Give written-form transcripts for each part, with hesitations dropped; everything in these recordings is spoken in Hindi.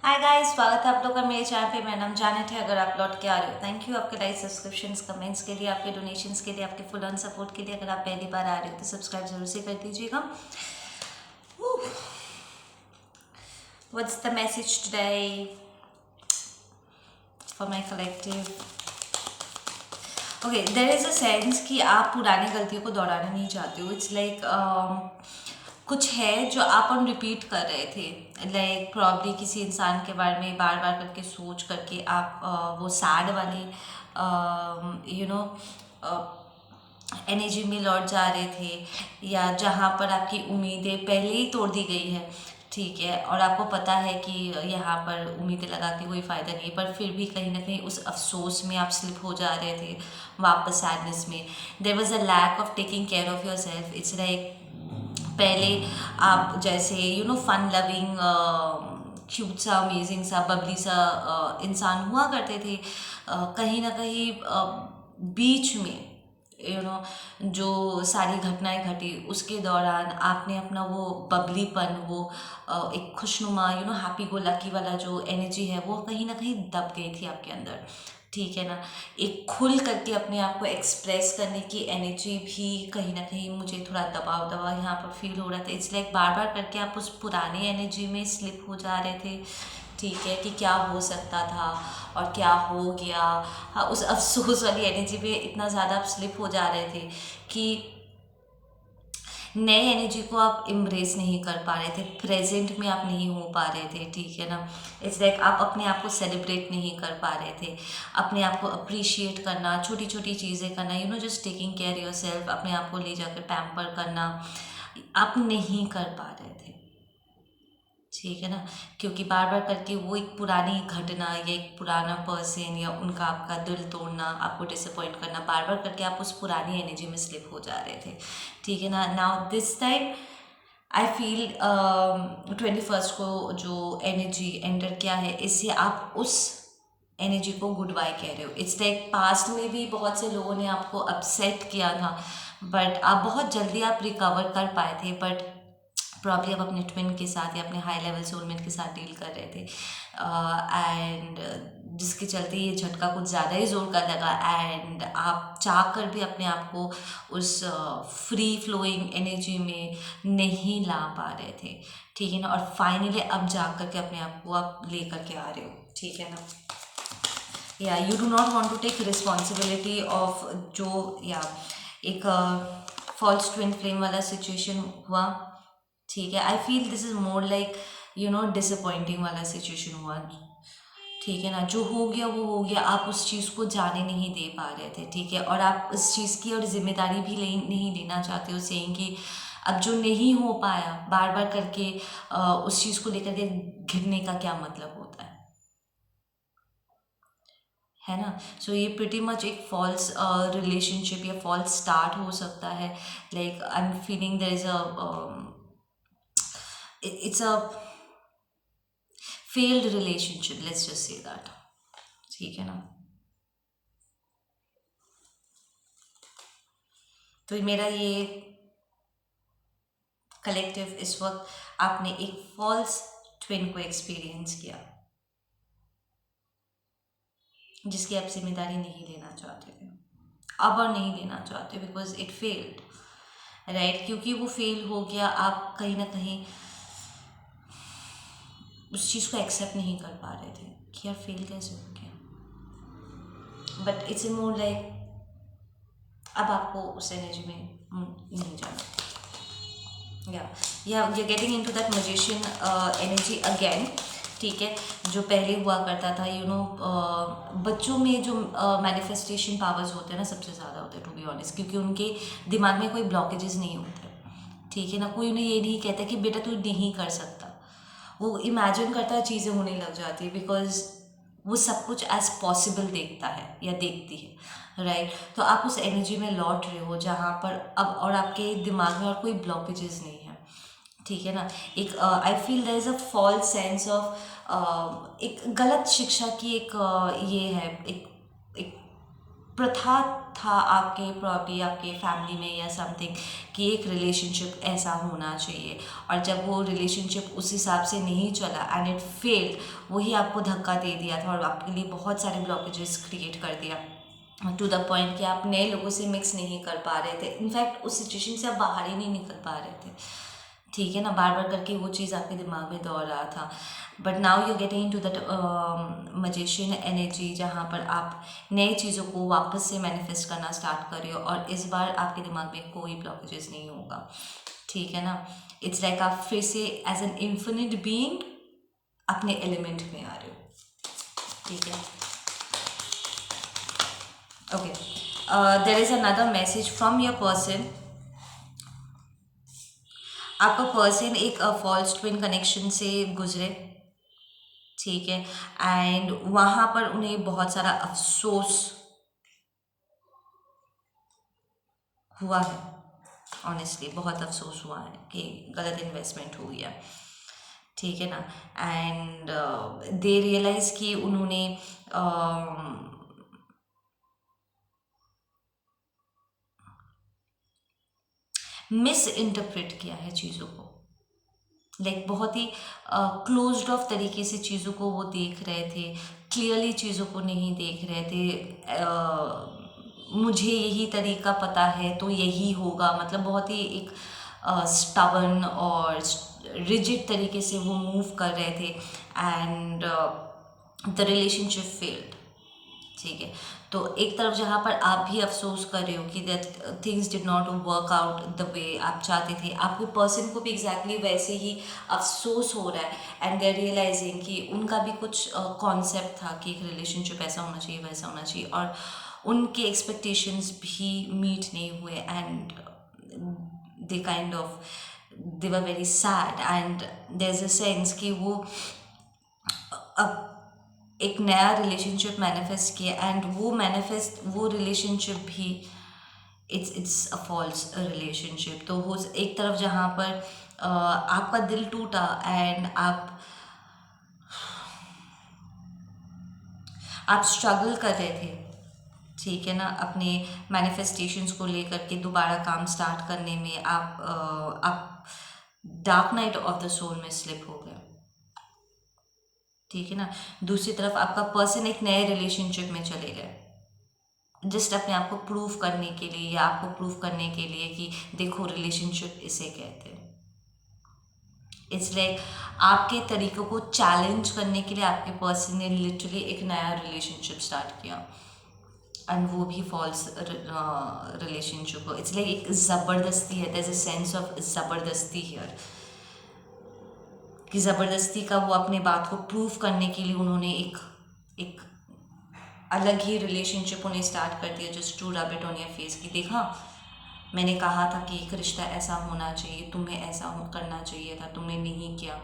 हाय गाइस, स्वागत है आप लोग का मेरे चैनल पे। मेरा नाम जानत है। अगर आप लौट के आ रहे हो, थैंक यू आपके लाइक, सब्सक्रिप्शंस, कमेंट्स के लिए, आपके डोनेशंस के लिए, आपके फुल ऑन सपोर्ट के लिए। अगर आप पहली बार आ रहे हो तो सब्सक्राइब जरूर से कर दीजिएगा। What's the message today for my collective? Okay, there is a sense कि आप पुरानी गलतियों को दोहराना नहीं चाहते हो। इट्स लाइक कुछ है जो आप ऑन रिपीट कर रहे थे। लाइक प्रॉब्ली किसी इंसान के बारे में बार बार करके सोच करके आप वो सैड वाली एनर्जी में लौट जा रहे थे, या जहाँ पर आपकी उम्मीदें पहले ही तोड़ दी गई है। ठीक है, और आपको पता है कि यहाँ पर उम्मीदें लगा के कोई फ़ायदा नहीं है, पर फिर भी कहीं ना कहीं उस अफसोस में आप स्लिप हो जा रहे थे वापस सैडनेस में। There was a lack of taking care of yourself. It's like पहले आप जैसे फन लविंग, क्यूट सा, अमेजिंग सा, बबली सा इंसान हुआ करते थे। कहीं ना कहीं बीच में जो सारी घटनाएं घटी उसके दौरान आपने अपना वो बबलीपन, वो एक खुशनुमा, हैप्पी गो लकी वाला जो एनर्जी है, वो कहीं ना कहीं दब गई थी आपके अंदर। ठीक है ना। एक खुल करके अपने आप को एक्सप्रेस करने की एनर्जी भी कहीं ना कहीं मुझे थोड़ा दबाव दबाव यहाँ पर फील हो रहा था। इसलिए बार बार करके आप उस पुरानी एनर्जी में स्लिप हो जा रहे थे। ठीक है, कि क्या हो सकता था और क्या हो गया। हाँ, उस अफसोस वाली एनर्जी पे इतना ज़्यादा आप स्लिप हो जा रहे थे कि नए एनर्जी को आप इम्ब्रेस नहीं कर पा रहे थे, प्रेजेंट में आप नहीं हो पा रहे थे। ठीक है ना। इट्स लाइक आप अपने आप को सेलिब्रेट नहीं कर पा रहे थे, अपने आप को अप्रिशिएट करना, छोटी छोटी चीज़ें करना, just taking care your self, अपने आप को ले जाकर पैम्पर करना आप नहीं कर पा रहे थे। ठीक है ना। क्योंकि बार बार करके वो एक पुरानी घटना या एक पुराना पर्सन या उनका आपका दिल तोड़ना, आपको डिसअपॉइंट करना, बार बार करके आप उस पुरानी एनर्जी में स्लिप हो जा रहे थे। ठीक है ना। Now this time I feel 21st को जो एनर्जी एंटर किया है, इससे आप उस एनर्जी को गुड बाय कह रहे हो। इट्स लाइक पास्ट में भी बहुत से लोगों ने आपको अपसेट किया था, बट आप बहुत जल्दी आप रिकवर कर पाए थे। बट प्रॉब्ली आप अपने ट्विन के साथ या अपने हाई लेवल सोलमेट के साथ डील कर रहे थे, एंड जिसके चलते ये झटका कुछ ज़्यादा ही जोर का लगा, एंड आप चाह कर भी अपने आप को उस फ्री फ्लोइंग एनर्जी में नहीं ला पा रहे थे। ठीक है ना। और फाइनली अब जा कर के अपने आप को आप ले करके आ रहे हो। ठीक है ना। या you do not want to take responsibility of जो या एक फॉल्स ट्विन फ्लेम वाला सिचुएशन हुआ। ठीक है, I feel this is more like disappointing वाला सिचुएशन हुआ। ठीक है ना। जो हो गया वो हो गया, आप उस चीज़ को जाने नहीं दे पा रहे थे। ठीक है, और आप उस चीज़ की और जिम्मेदारी भी नहीं लेना चाहते हो, सेइंग कि अब जो नहीं हो पाया बार बार करके उस चीज़ को लेकर के घिरने का क्या मतलब होता है ना। सो ये प्रिटी मच एक फॉल्स रिलेशनशिप या फॉल्स स्टार्ट हो सकता है। Like I am feeling there is a it's a failed relationship, let's just say that। ठीक है ना। तो मेरा ये कलेक्टिव इस वक्त, आपने एक फॉल्स ट्विन को एक्सपीरियंस किया जिसकी आप जिम्मेदारी नहीं लेना चाहते थे, अब और नहीं लेना चाहते, बिकॉज इट फेल्ड। राइट, क्योंकि वो फेल हो गया, आप कहीं ना कहीं उस चीज़ को एक्सेप्ट नहीं कर पा रहे थे कि यार फेल कैसे हो गया। But it's a more like अब आपको उस एनर्जी में नहीं जाना। या we are getting into that magician energy again. ठीक है, जो पहले हुआ करता था, बच्चों में जो मैनिफेस्टेशन पावर्स होते हैं ना, सबसे ज़्यादा होते हैं टू बी ऑनेस्ट, क्योंकि उनके दिमाग में कोई ब्लॉकेजेस नहीं होते। ठीक है ना। कोई उन्हें ये नहीं कहता कि बेटा तू नहीं कर सकता, वो इमेजिन करता है, चीज़ें होने लग जाती है, बिकॉज वो सब कुछ एज पॉसिबल देखता है या देखती है। राइट, तो आप उस एनर्जी में लौट रहे हो जहाँ पर अब और आपके दिमाग में और कोई ब्लॉकेजेस नहीं है। ठीक है ना। एक I feel there is a false sense of एक गलत शिक्षा की एक ये है, एक प्रथा था आपके प्रॉब्ली आपके फैमिली में या समथिंग कि एक रिलेशनशिप ऐसा होना चाहिए, और जब वो रिलेशनशिप उस हिसाब से नहीं चला एंड इट फेल्ड, वही आपको धक्का दे दिया था और आपके लिए बहुत सारे ब्लॉकेजेस क्रिएट कर दिया, टू द पॉइंट कि आप नए लोगों से मिक्स नहीं कर पा रहे थे। इनफैक्ट उस सिचुएशन से आप बाहर ही नहीं निकल पा रहे थे, ठीक है ना। बार बार करके वो चीज़ आपके दिमाग में दौड़ रहा था। But now you getting into that magician energy, जहाँ पर आप नई चीज़ों को वापस से मैनिफेस्ट करना स्टार्ट कर रहे हो, और इस बार आपके दिमाग में कोई ब्लॉकेजेस नहीं होगा, ठीक है ना। इट्स लाइक आप फिर से एज एन इन्फिनिट बीइंग अपने एलिमेंट में आ रहे हो, ठीक है। Okay, there is another message from your person. आपका पर्सन एक फॉल्स ट्विन कनेक्शन से गुजरे, ठीक है, एंड वहाँ पर उन्हें बहुत सारा अफसोस हुआ है। ऑनेस्टली बहुत अफसोस हुआ है कि गलत इन्वेस्टमेंट हो गया, ठीक है ना। एंड दे रियलाइज़ कि उन्होंने मिस इंटरप्रेट किया है चीज़ों को, लाइक बहुत ही क्लोज्ड ऑफ तरीके से चीज़ों को वो देख रहे थे, क्लियरली चीज़ों को नहीं देख रहे थे। मुझे यही तरीका पता है तो यही होगा, मतलब बहुत ही एक स्टबर्न और रिजिड तरीके से वो मूव कर रहे थे, एंड द रिलेशनशिप फेल्ड, ठीक है। तो एक तरफ जहाँ पर आप भी अफसोस कर रहे हो कि that things did not work out the way आप चाहते थे, आपके पर्सन को भी एग्जैक्टली वैसे ही अफसोस हो रहा है, एंड दे आर रियलाइजिंग कि उनका भी कुछ कॉन्सेप्ट था कि एक रिलेशनशिप ऐसा होना चाहिए वैसा होना चाहिए, और उनके एक्सपेक्टेशंस भी मीट नहीं हुए, and they kind of they were very sad, and there is a sense कि वो अब एक नया रिलेशनशिप मैनिफेस्ट किया, एंड वो रिलेशनशिप भी इट्स अ फॉल्स रिलेशनशिप। तो हो एक तरफ जहाँ पर आपका दिल टूटा एंड आप स्ट्रगल कर रहे थे, ठीक है ना, अपने मैनिफेस्टेशंस को लेकर के दोबारा काम स्टार्ट करने में आप dark night of the soul में स्लिप हो गए, ठीक है ना। दूसरी तरफ आपका पर्सन एक नए रिलेशनशिप में चले गए, जस्ट अपने आप को प्रूव करने के लिए, या आपको प्रूव करने के लिए कि देखो रिलेशनशिप इसे कहते हैं। इट्स लाइक आपके तरीकों को चैलेंज करने के लिए आपके पर्सन ने लिटरली एक नया रिलेशनशिप स्टार्ट किया, एंड वो भी फॉल्स रिलेशनशिप हो। इट्स लाइक एक ज़बरदस्ती है, there is a sense of ज़बरदस्ती हियर, कि ज़बरदस्ती का वो अपने बात को प्रूव करने के लिए उन्होंने एक अलग ही रिलेशनशिप उन्हें स्टार्ट कर दिया, just to rub it on your face कि देखा मैंने कहा था कि एक रिश्ता ऐसा होना चाहिए, तुम्हें ऐसा करना चाहिए था, तुमने नहीं किया,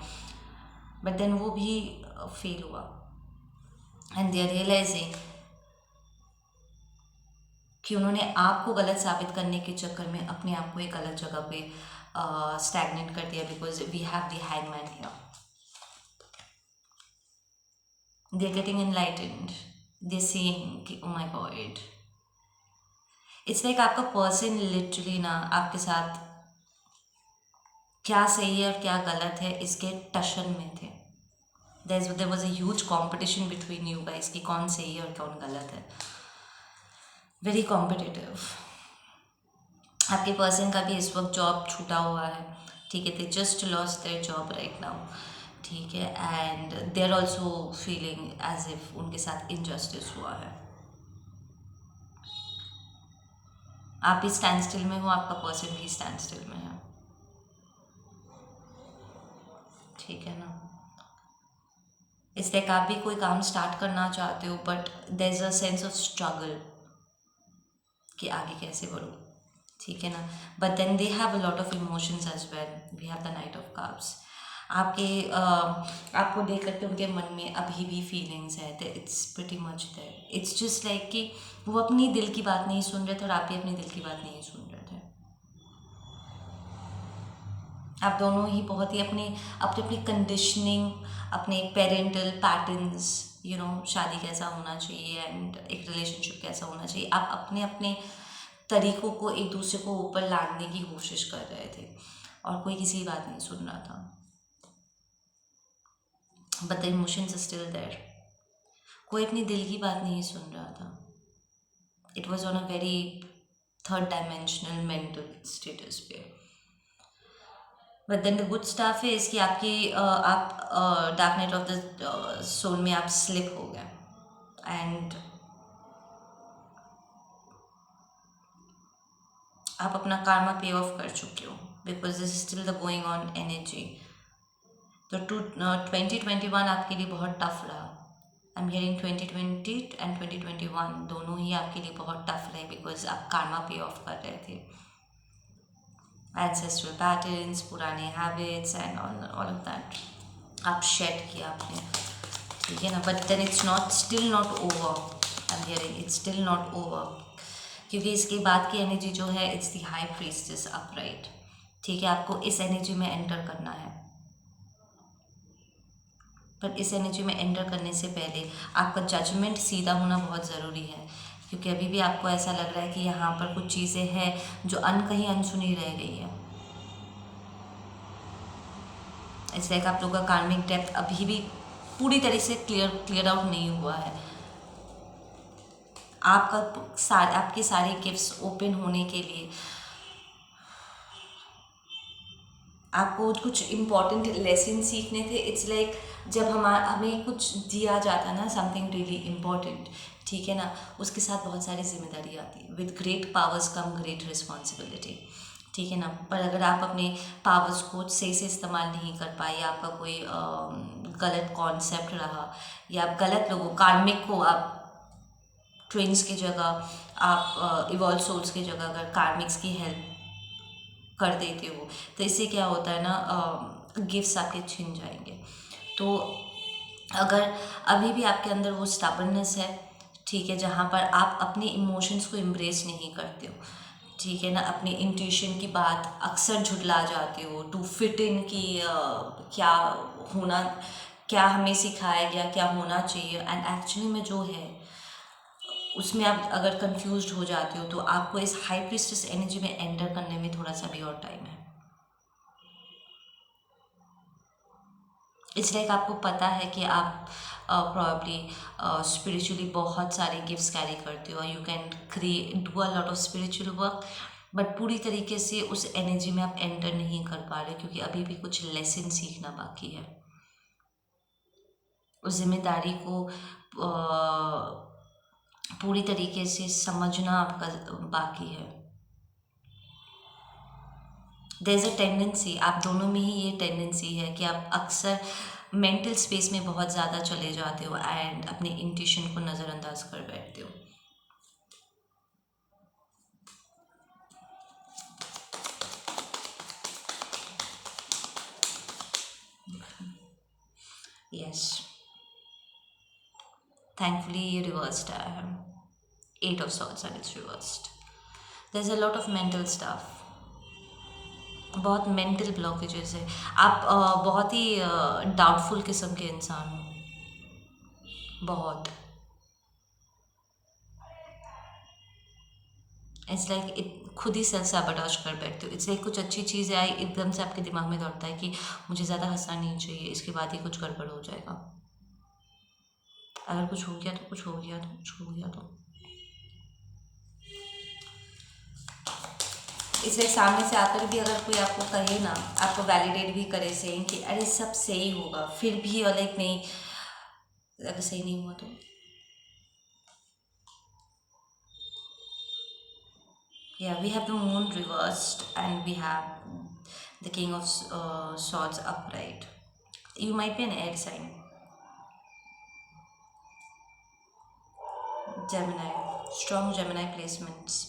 बट देन वो भी फेल हुआ, एंड दे आर रियलाइजिंग कि उन्होंने आपको गलत साबित करने के चक्कर में अपने आप को एक अलग जगह पे स्टैग्नेट कर दिया, because we have the hangman here. They are getting enlightened, they are seeing कि oh my god, it's like आपका पर्सन लिटरली ना आपके साथ क्या सही है और क्या गलत है इसके टशन में थे। There was a huge competition between you guys कि कौन सही है और कौन गलत है, वेरी कॉम्पिटिटिव। आपके पर्सन का भी इस वक्त जॉब छूटा हुआ है, ठीक है, they just lost their job right now, ठीक है, and they are also feeling as if उनके साथ इनजस्टिस हुआ है। आप भी स्टैंड स्टिल में हो, आपका पर्सन भी स्टैंड स्टिल में है, ठीक है ना। इस लाइक आप भी कोई काम स्टार्ट करना चाहते हो, but there is a sense of struggle कि आगे कैसे बढ़ूँ, ठीक है ना। But then they have a lot of emotions as well, we have the knight of cups. आपको देख करके उनके मन में अभी भी फीलिंग्स है, it's pretty much there, it's just like कि वो अपनी दिल की बात नहीं सुन रहे थे और आप भी अपनी दिल की बात नहीं सुन रहे थे। आप दोनों ही बहुत ही अपनी अपनी कंडीशनिंग, अपने पेरेंटल पैटर्न्स शादी कैसा होना चाहिए एंड एक रिलेशनशिप कैसा होना चाहिए, आप अपने अपने तरीकों को एक दूसरे को ऊपर लाने की कोशिश कर रहे थे और कोई किसी की बात नहीं सुन रहा था, but the emotions still there. कोई अपनी दिल की बात नहीं सुन रहा था। It was on a very third dimensional mental status पे। But then the good stuff है इसकी आपकी आप dark night of the soul में आप स्लिप हो गए एंड आप अपना कार्मा पे ऑफ कर चुके हो, because this is still the going on energy. तो 2021 आपके लिए बहुत टफ रहा। आई एम हियरिंग 2020 एंड 2021 दोनों ही आपके लिए बहुत टफ रहे, बिकॉज आप कार्मा पे ऑफ कर रहे थे, एंसेस्ट्रल पैटर्न्स, पुराने habits and all of that आप शेड किया आपने, ठीक है ना। But then it's not still not over. I am hearing it's still not over, क्योंकि इसके बाद की एनर्जी जो है it's the high priestess upright, ठीक है। आपको इस एनर्जी में एंटर करना है, पर इस एनर्जी में एंटर करने से पहले आपका जजमेंट सीधा होना बहुत ज़रूरी है, क्योंकि अभी भी आपको ऐसा लग रहा है कि यहाँ पर कुछ चीज़ें हैं जो कहीं अनसुनी रह गई है। इट्स लाइक आप लोगों का कार्मिक डेप्थ अभी भी पूरी तरह से क्लियर आउट नहीं हुआ है। आपके सारे गिफ्ट्स ओपन होने के लिए आपको कुछ इम्पॉर्टेंट लेसन सीखने थे। इट्स लाइक जब हमें कुछ दिया जाता है ना, समथिंग रियली इम्पॉर्टेंट, ठीक है ना, उसके साथ बहुत सारी जिम्मेदारी आती है। With great powers come great responsibility, ठीक है ना। पर अगर आप अपने पावर्स को सही से इस्तेमाल नहीं कर पाए, या आपका कोई गलत कॉन्सेप्ट रहा, या आप गलत लोगों कार्मिक को आप ट्विन्स की जगह, आप इवॉल्व सोल्स की जगह अगर कार्मिक्स की हेल्प कर देते हो, तो इससे क्या होता है ना, गिफ्ट्स आपके छिन जाएंगे। तो अगर अभी भी आपके अंदर वो स्टबर्ननेस है, ठीक है, जहाँ पर आप अपने इमोशंस को एम्ब्रेस नहीं करते हो, ठीक है ना, अपनी इंट्यूशन की बात अक्सर झुटला जाते हो टू फिट इन की क्या होना, क्या हमें सिखाया गया क्या होना चाहिए, एंड एक्चुअली में जो है उसमें आप अगर कंफ्यूज्ड हो जाते हो, तो आपको इस हाई प्रीस्टेस एनर्जी में एंटर करने में थोड़ा सा भी और टाइम है। इट्स लाइक आपको पता है कि आप प्रॉब्ली स्पिरिचुअली बहुत सारे गिफ्ट्स कैरी करते हो, you can create do a lot of spiritual work, but पूरी तरीके से उस एनर्जी में आप एंटर नहीं कर पा रहे, क्योंकि अभी भी कुछ लेसन सीखना बाकी है। उस जिम्मेदारी को पूरी तरीके से समझना आपका बाकी है। देयर इज़ अ टेंडेंसी, आप दोनों में ही ये टेंडेंसी है कि आप अक्सर मेंटल स्पेस में बहुत ज़्यादा चले जाते हो एंड अपने इंट्यूशन को नज़रअंदाज कर बैठते हो। यस, थैंकफुली ये रिवर्स्ड आया है, 8 of swords and it's reversed. There is a lot of mental stuff, बहुत मेंटल ब्लॉकेजेस है। आप बहुत ही डाउटफुल किस्म के इंसान हो, बहुत। इट्स लाइक खुद ही सेल्फ सैबोटाज कर बैठते हो। इट्स लाइक कुछ अच्छी चीज़ें आई, एकदम से आपके दिमाग में दौड़ता है कि मुझे ज़्यादा हंसना नहीं चाहिए, इसके बाद ही कुछ गड़बड़ हो जाएगा। अगर कुछ हो गया तो कुछ हो गया तो कुछ हो गया तो इसलिए सामने से आकर भी अगर कोई आपको कहे ना, आपको वैलिडेट भी करे से कि अरे सब सही होगा, फिर भी और लाइक नहीं, अगर सही नहीं हुआ तो yeah, we have the moon reversed and we have the king of swords upright. You might be an air sign, Gemini, strong Gemini placements.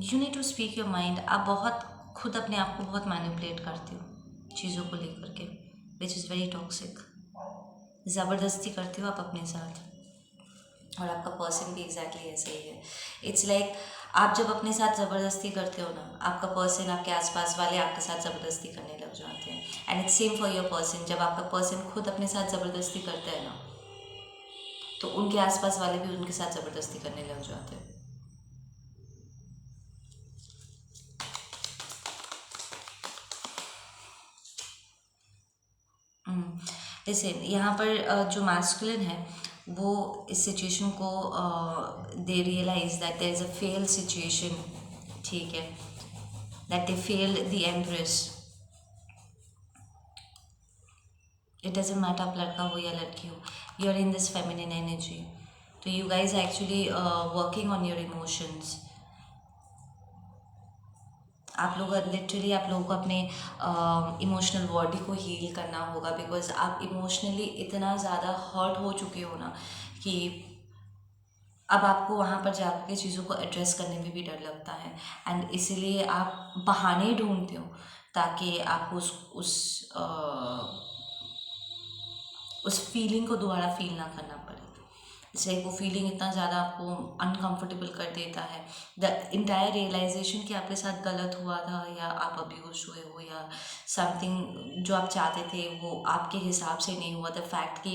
You need to speak your mind. आप बहुत खुद अपने आप को बहुत मैनिपुलेट करते हो चीज़ों को लेकर के, विच इज़ वेरी टॉक्सिक। ज़बरदस्ती करते हो आप अपने साथ, और आपका पर्सन भी एग्जैक्टली ऐसा ही है। इट्स लाइक आप जब अपने साथ ज़बरदस्ती करते हो ना, आपका पर्सन, आपके आसपास वाले आपके साथ ज़बरदस्ती करने लग जाते हैं। And it's same for your person. जब आपका पर्सन खुद अपने साथ ज़बरदस्ती करता है ना, तो उनके आसपास वाले भी उनके साथ ज़बरदस्ती करने लग जाते हैं। जैसे यहाँ पर जो मैस्कुलिन है वो इस सिचुएशन को they realise that there is a fail situation, ठीक है, that they fail the empress. It doesn't matter आप लड़का हो या लड़की हो, you are in this feminine energy. तो you guys actually working on your emotions. आप लोग लिटरली आप लोगों को अपने इमोशनल बॉडी को हील करना होगा, बिकॉज आप इमोशनली इतना ज़्यादा हर्ट हो चुके हो ना कि अब आपको वहाँ पर जाकर के चीज़ों को एड्रेस करने में भी डर लगता है। एंड इसीलिए आप बहाने ढूंढते हो ताकि आपको उस फीलिंग को दोबारा फील ना करना पड़े। इसलिए वो फीलिंग इतना ज़्यादा आपको अनकंफर्टेबल कर देता है। द इंटायर रियलाइजेशन कि आपके साथ गलत हुआ था या आप अब्यूज हुए हो या समथिंग जो आप चाहते थे वो आपके हिसाब से नहीं हुआ, द फैक्ट कि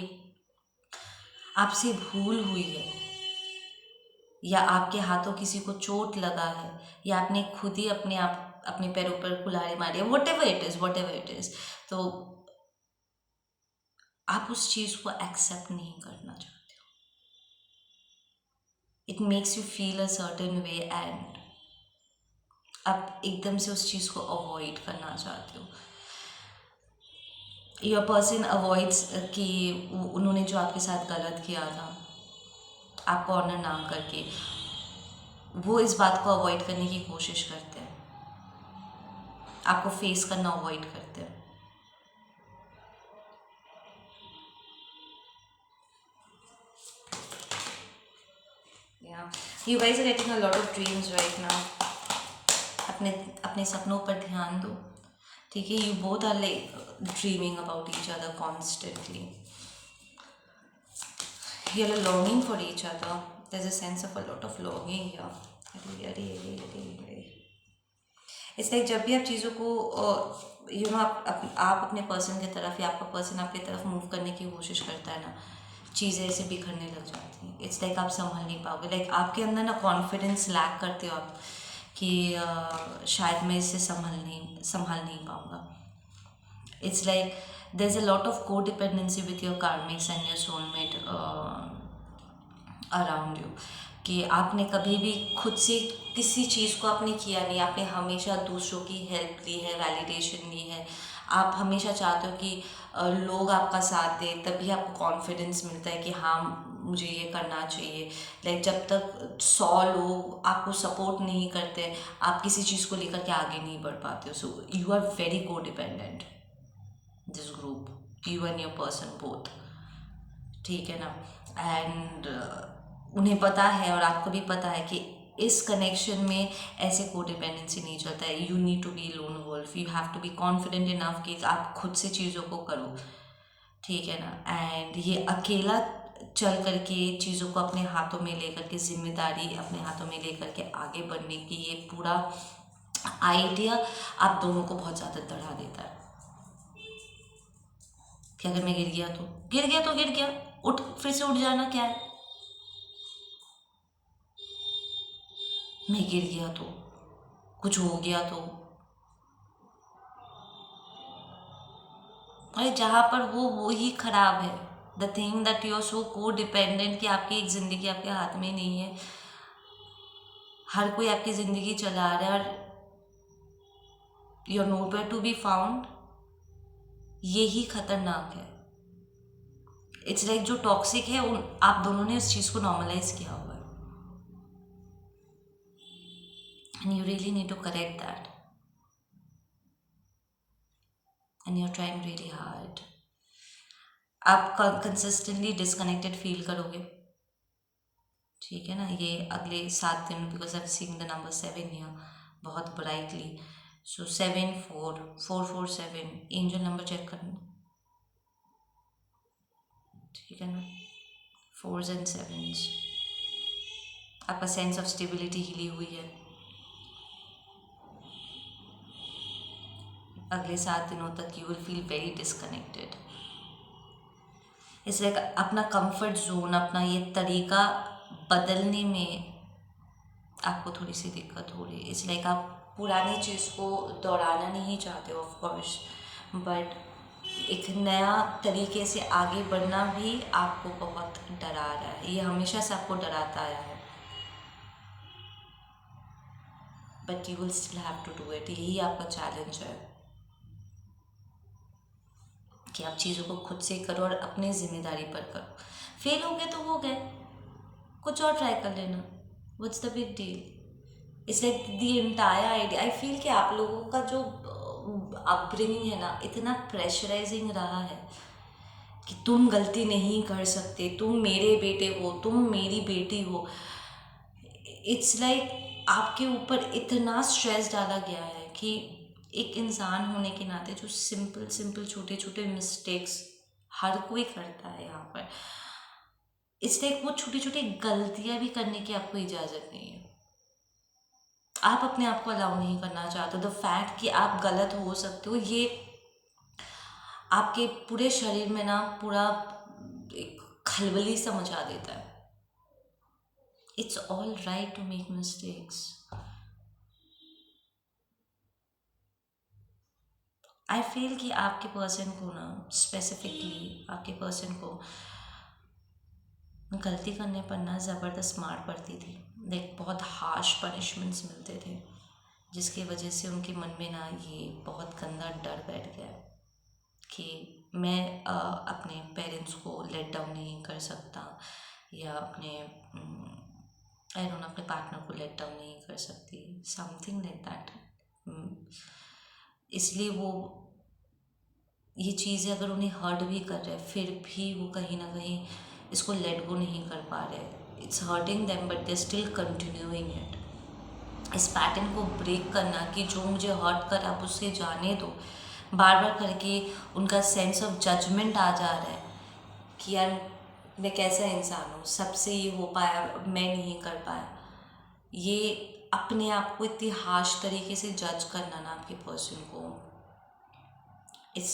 आपसे भूल हुई है या आपके हाथों किसी को चोट लगा है या आपने खुद ही अपने पैरों पर कुल्हाड़ी मारी है, वट एवर इट इज़, तो आप उस चीज़ को एक्सेप्ट नहीं करना चाहते हो। It makes you feel a certain way and आप एकदम से उस चीज़ को अवॉइड करना चाहते हो। योर पर्सन अवॉइड्स कि उन्होंने जो आपके साथ गलत किया था आपको ऑनर ना करके, वो इस बात को अवॉइड करने की कोशिश करते हैं, आपको फेस करना अवॉइड करते हैं। You guys are getting a lot of dreams right now. अपने अपने सपनों पर ध्यान दो, ठीक है। You both are like dreaming about each other constantly, you are longing for each other, there is a sense of a lot of longing here. It's like जब भी आप चीज़ों को आप अपने पर्सन की तरफ या आपका पर्सन आपकी तरफ मूव करने की कोशिश करता है ना, चीज़ें ऐसे बिखरने लग जाती हैं। इट्स लाइक आप संभल नहीं पाओगे, लाइक आपके अंदर ना कॉन्फिडेंस लैक करते हो आप कि शायद मैं इसे संभाल नहीं पाऊँगा। It's like there is a lot of codependency with your karmics and your soulmate around you, कि आपने कभी भी खुद से किसी चीज़ को आपने किया नहीं, आपने हमेशा दूसरों की हेल्प ली है, वैलिडेशन ली है। आप हमेशा चाहते हो कि लोग आपका साथ दें, तभी आपको कॉन्फिडेंस मिलता है कि हाँ मुझे ये करना चाहिए। लाइक जब तक 100 लोग आपको सपोर्ट नहीं करते आप किसी चीज़ को लेकर के आगे नहीं बढ़ पाते हो। सो यू आर वेरी को dependent this group, you and your person both, ठीक है ना। एंड उन्हें पता है और आपको भी पता है कि इस कनेक्शन में ऐसे को डिपेंडेंसी नहीं चलता है। You need to be lone wolf, you have to be confident enough कि आप खुद से चीज़ों को करो, ठीक है ना। एंड ये अकेला चल करके चीज़ों को अपने हाथों में लेकर के, जिम्मेदारी अपने हाथों में लेकर के आगे बढ़ने की ये पूरा आइडिया आप दोनों को बहुत ज़्यादा बढ़ा देता है कि अगर मैं गिर गया तो गिर गया, उठ फिर से उठ जाना क्या है। मैं गिर गया तो कुछ हो गया तो, अरे जहाँ पर वो ही खराब है। The thing that you are so codependent कि आपकी एक ज़िंदगी आपके हाथ में नहीं है, हर कोई आपकी ज़िंदगी चला रहा है और you are nowhere to be found, यही खतरनाक है। इट्स लाइक जो टॉक्सिक है उन आप दोनों ने उस चीज़ को नॉर्मलाइज किया हुआ है and you really need to correct that and you are trying really hard. आप कंसिस्टेंटली डिसकनेक्टेड फील करोगे, ठीक है ना, ये अगले 7 दिन, because I am seeing the number 7 here बहुत brightly. So 7 4 4 4 7 angel number check करना, ठीक है ना, 4s and 7s। आपका सेंस ऑफ स्टेबिलिटी हिली हुई है। अगले 7 दिनों तक you will feel very disconnected. इस लाइक अपना कंफर्ट जोन, अपना ये तरीका बदलने में आपको थोड़ी सी दिक्कत हो रही है। इस लाइक आप पुरानी चीज़ को दोहराना नहीं चाहते ऑफ कोर्स, बट एक नया तरीके से आगे बढ़ना भी आपको बहुत डरा रहा है। ये हमेशा से आपको डराता आया है, but you will still have to do it. यही आपका चैलेंज है कि आप चीज़ों को खुद से करो और अपनी जिम्मेदारी पर करो। फेल हो गए तो हो गए, कुछ और ट्राई कर लेना, what's the big deal. It's like the entire idea. I feel कि आप लोगों का जो अपब्रिंगिंग है ना, इतना प्रेशराइजिंग रहा है कि तुम गलती नहीं कर सकते, तुम मेरे बेटे हो, तुम मेरी बेटी हो। इट्स लाइक आपके ऊपर इतना स्ट्रेस डाला गया है कि एक इंसान होने के नाते जो सिंपल सिंपल छोटे छोटे मिस्टेक्स हर कोई करता है यहाँ पर, इट्स लाइक वो छोटी छोटी गलतियाँ भी करने की आपको इजाज़त नहीं है। आप अपने आप को अलाउ नहीं करना चाहते। द फैक्ट कि आप गलत हो सकते हो, ये आपके पूरे शरीर में ना पूरा एक खलबली सा मचा देता है। It's all right to make mistakes. I feel कि आपके पर्सन को ना, स्पेसिफिकली आपके पर्सन को गलती करने पर ना ज़बरदस्त मार पड़ती थी। लाइक बहुत हार्श पनिशमेंट्स मिलते थे, जिसकी वजह से उनके मन में ना ये बहुत गंदा डर बैठ गया कि मैं अपने पेरेंट्स को लेट डाउन नहीं कर सकता, या अपने अपने पार्टनर को लेट डाउन नहीं कर सकती, समथिंग लाइक दैट। इसलिए वो ये चीज़ें अगर उन्हें हर्ट भी कर रहे हैं, फिर भी वो कहीं ना कहीं इसको लेट गो नहीं कर पा रहे। It's hurting them but they still continuing it. इस पैटर्न को ब्रेक करना कि जो मुझे हर्ट कर आप उससे जाने दो, बार बार करके उनका सेंस ऑफ जजमेंट आ जा रहा है कि यार मैं कैसा इंसान हूँ, सबसे ये हो पाया, मैं नहीं कर पाया। ये अपने आप को इतनी हार्श तरीके से जज करना ना आपके पर्सन को इस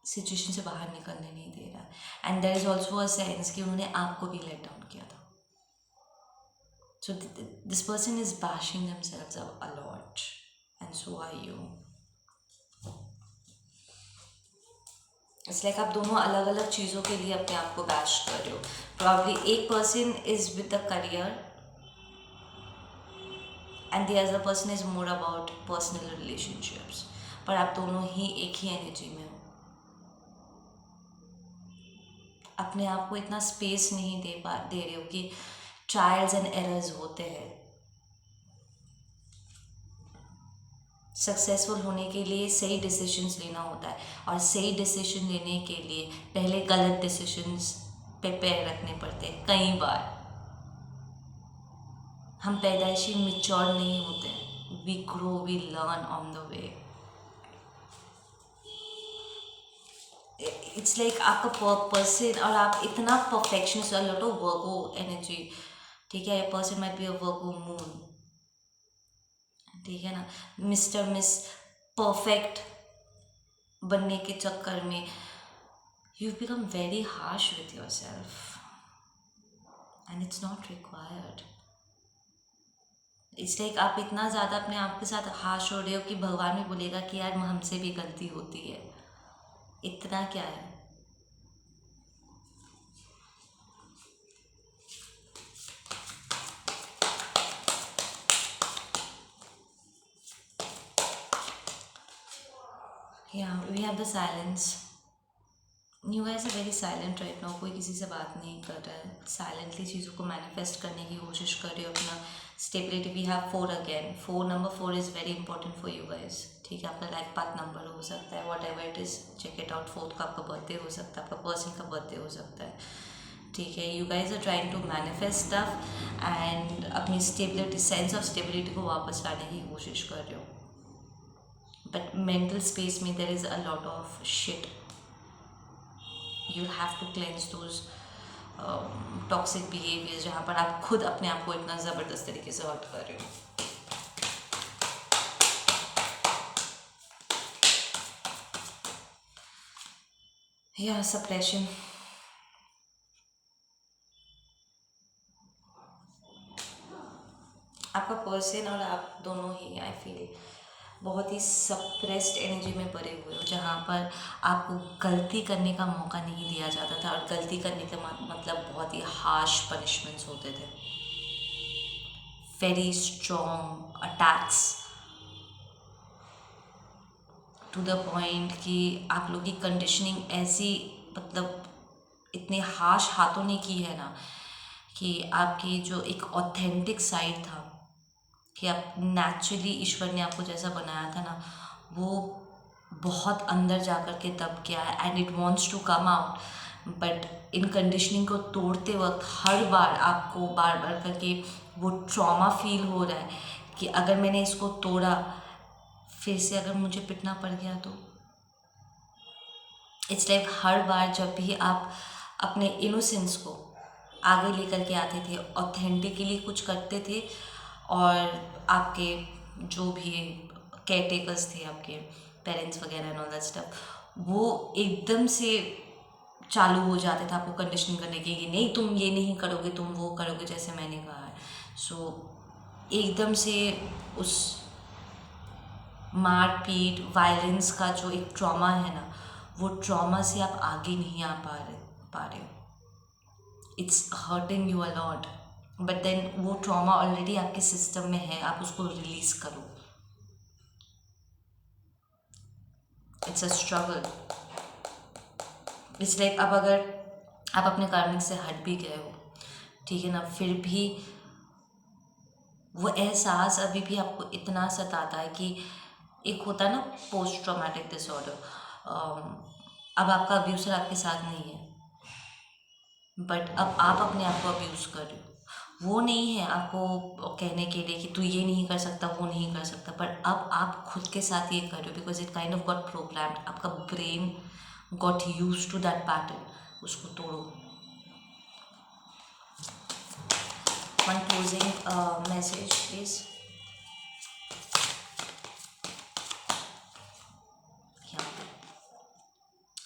सिचुएशन से बाहर निकलने नहीं दे रहा। And there is also a sense कि उन्होंने आपको भी लेट डाउन किया था। So this person is bashing themselves up a lot and so are you. It's like आप दोनों अलग अलग चीज़ों के लिए अपने आप को बैश कर रहे हो। प्रॉब्ली एक person is with the career and the other person is more about personal relationships, पर आप दोनों ही एक ही एनर्जी में हो। अपने आप को इतना स्पेस नहीं दे रहे हो कि ट्रायल्स एंड एरर्स होते हैं। सक्सेसफुल होने के लिए सही डिसीजंस लेना होता है, और सही डिसीजन लेने के लिए पहले गलत डिसीजंस पे पैर रखने पड़ते हैं। कई बार हम पैदाइशी मैच्योर नहीं होते, we grow, we learn on the way. It's like आपका पर्सन, और आप इतना perfectionist, lot of Virgo energy, ठीक है। Person might be a Virgo moon, ठीक है ना। मिस्टर मिस परफेक्ट बनने के चक्कर में you become very harsh with your self and it's not required. It's like आप इतना ज़्यादा अपने आप के साथ हार्श हो रहे हो कि भगवान भी बोलेगा कि यार हमसे भी गलती होती है। इतना क्या है। Yeah, we have the silence. You guys are very silent right now. कोई किसी से बात नहीं कर रहा है, साइलेंटली चीज़ों को मैनिफेस्ट करने की कोशिश कर रहे हो अपना stability. We have 4 again. Number 4 is very important for you guys, ठीक है। आपका लाइफ पाथ नंबर हो सकता है, whatever it is, check it out. 4 का आपका बर्थडे हो सकता है, आपका पर्सन का बर्थडे हो सकता है, ठीक है। You guys are trying to manifest stuff and अपनी स्टेबिलिटी, सेंस ऑफ स्टेबिलिटी को वापस लाने की कोशिश कर रहे हो, बट मेंटल स्पेस में there is a lot of shit. You have to cleanse those toxic behaviour जहाँ पर आप खुद अपने आप को इतना ज़बरदस्त तरीके से हर्ट कर रहे हो। या सप्रेशन, आपका पर्सन और आप दोनों ही आई फील बहुत ही सप्रेस्ड एनर्जी में भरे हुए हो, जहाँ पर आपको गलती करने का मौका नहीं दिया जाता था, और गलती करने का मतलब बहुत ही हार्श पनिशमेंट्स होते थे, very strong attacks to the point कि आप लोग की कंडीशनिंग ऐसी, मतलब इतने हार्श हाथों ने की है ना, कि आपकी जो एक ऑथेंटिक साइड था, कि आप नेचुरली ईश्वर ने आपको जैसा बनाया था ना, वो बहुत अंदर जा कर के तब किया है, and it wants to come out. But इन कंडीशनिंग को तोड़ते वक्त हर बार आपको बार बार करके वो ट्रॉमा फील हो रहा है कि अगर मैंने इसको तोड़ा, फिर से अगर मुझे पिटना पड़ गया तो। इट्स लाइक हर बार जब भी आप अपने इनोसेंस को आगे लेकर के आते थे, ऑथेंटिकली कुछ करते थे, और आपके जो भी केयर टेकर्स थे, आपके पेरेंट्स वगैरह एंड ऑल दैट स्टफ, वो एकदम से चालू हो जाते थे आपको कंडीशनिंग करने की कि नहीं तुम ये नहीं करोगे, तुम वो करोगे जैसे मैंने कहा है। सो एकदम से उस मार पीट वायलेंस का जो एक ट्रॉमा है ना, वो ट्रॉमा से आप आगे नहीं आ पा रहे हो। It's hurting you a lot, but then वो ट्रॉमा ऑलरेडी आपके सिस्टम में है, आप उसको रिलीज करो। It's a struggle. It's like अब अगर आप अपने कार्मिक से हट भी गए हो, ठीक है ना, फिर भी वो एहसास अभी भी आपको इतना सताता है कि एक होता है ना पोस्ट ट्रॉमेटिक डिसऑर्डर। अब आपका अब्यूसर आपके साथ नहीं है, बट अब आप अपने आप को अब्यूज़ कर रहे हो। वो नहीं है आपको कहने के लिए कि तू ये नहीं कर सकता, वो नहीं कर सकता, पर अब आप खुद के साथ ये कर रहे हो, because it kind of got programmed. आपका brain got used to that pattern. उसको तोड़ो। One closing message please.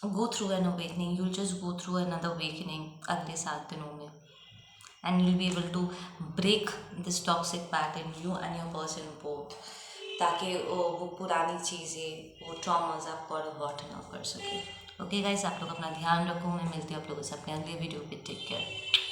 Go through an awakening, you'll just go through another awakening अगले 7 दिनों में, and you'll be able to break this toxic pattern, you and your person both, ताकि वो पुरानी चीज़ें, वो ट्रॉमाज आपको और हर्ट ना कर सके। ओके गाइस, आप लोग अपना ध्यान रखो। मैं मिलती हूँ आप लोगों से अपने अगले वीडियो पे। Take care.